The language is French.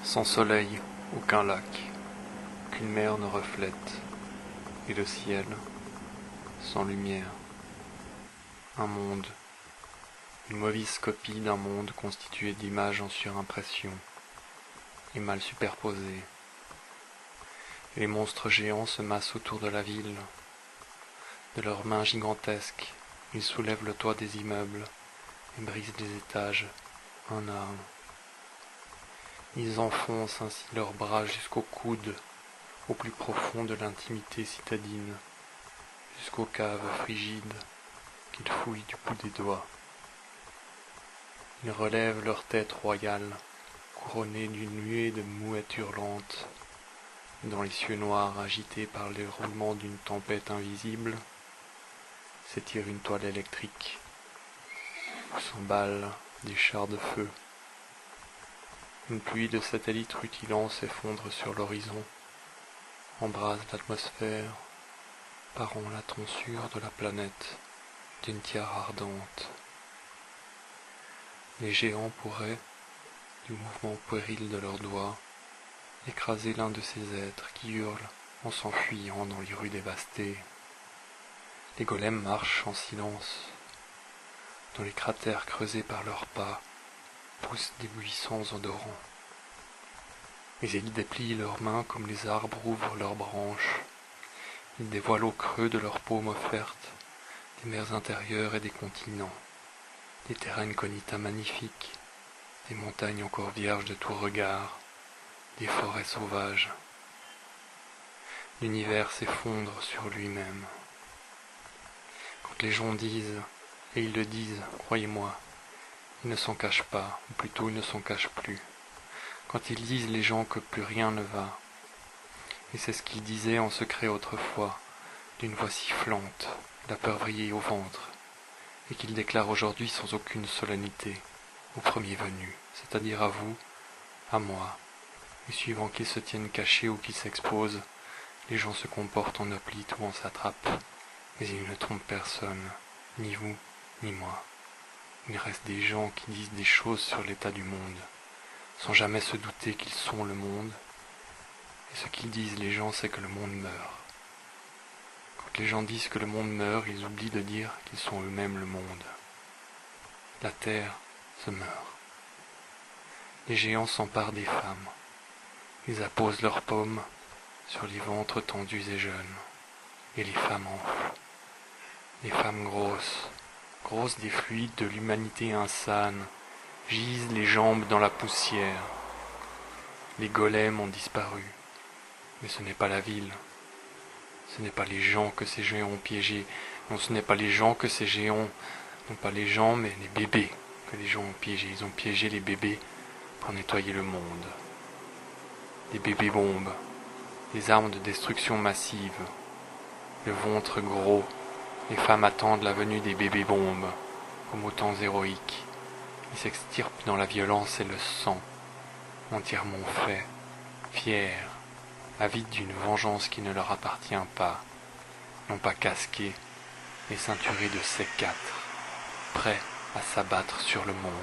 Sans soleil, aucun lac, qu'une mer ne reflète, et le ciel, sans lumière. Un monde, une mauvaise copie d'un monde constitué d'images en surimpression, et mal superposées. Et les monstres géants se massent autour de la ville. De leurs mains gigantesques, ils soulèvent le toit des immeubles et brisent les étages, un à un. Ils enfoncent ainsi leurs bras jusqu'au coude, au plus profond de l'intimité citadine, jusqu'aux caves frigides qu'ils fouillent du bout des doigts. Ils relèvent leur tête royale, couronnée d'une nuée de mouettes hurlantes. Dans les cieux noirs agités par les roulements d'une tempête invisible, s'étire une toile électrique, où s'emballent des chars de feu. Une pluie de satellites rutilants s'effondre sur l'horizon, embrase l'atmosphère, parant la tonsure de la planète d'une tiare ardente. Les géants pourraient, du mouvement puéril de leurs doigts, écraser l'un de ces êtres qui hurlent en s'enfuyant dans les rues dévastées. Les golems marchent en silence. Dans les cratères creusés par leurs pas poussent des buissons odorants. Mais ils déplient leurs mains comme les arbres ouvrent leurs branches. Ils dévoilent au creux de leurs paumes offertes des mers intérieures et des continents, des terra incognita magnifiques, des montagnes encore vierges de tout regard, des forêts sauvages. L'univers s'effondre sur lui-même. Quand les gens disent, et ils le disent, croyez-moi, ils ne s'en cachent pas, ou plutôt ils ne s'en cachent plus. Quand ils disent les gens que plus rien ne va, et c'est ce qu'ils disaient en secret autrefois, d'une voix sifflante, la peur vrillée au ventre, et qu'ils déclarent aujourd'hui sans aucune solennité, au premier venu, c'est-à-dire à vous, à moi, et suivant qu'ils se tiennent cachés ou qu'ils s'exposent, les gens se comportent en hoplites ou en satrapes, mais ils ne trompent personne, ni vous, ni moi. Il reste des gens qui disent des choses sur l'état du monde, sans jamais se douter qu'ils sont le monde, et ce qu'ils disent les gens, c'est que le monde meurt. Quand les gens disent que le monde meurt, ils oublient de dire qu'ils sont eux-mêmes le monde. La terre se meurt. Les géants s'emparent des femmes. Ils apposent leurs paumes sur les ventres tendus et jeunes, et les femmes enflent. Les femmes grosses des fluides de l'humanité insane, gisent les jambes dans la poussière. Les golems ont disparu, mais ce n'est pas la ville. Ce n'est pas les gens que ces géants ont piégés. Non, ce n'est pas les gens que ces géants, non pas les gens, mais les bébés que les gens ont piégés. Ils ont piégé les bébés pour nettoyer le monde. Des bébés bombes, des armes de destruction massive, le ventre gros. Les femmes attendent la venue des bébés bombes, comme aux temps héroïques. Ils s'extirpent dans la violence et le sang, entièrement faits, fiers, avides d'une vengeance qui ne leur appartient pas, non pas casqués, mais ceinturés de C4, prêts à s'abattre sur le monde.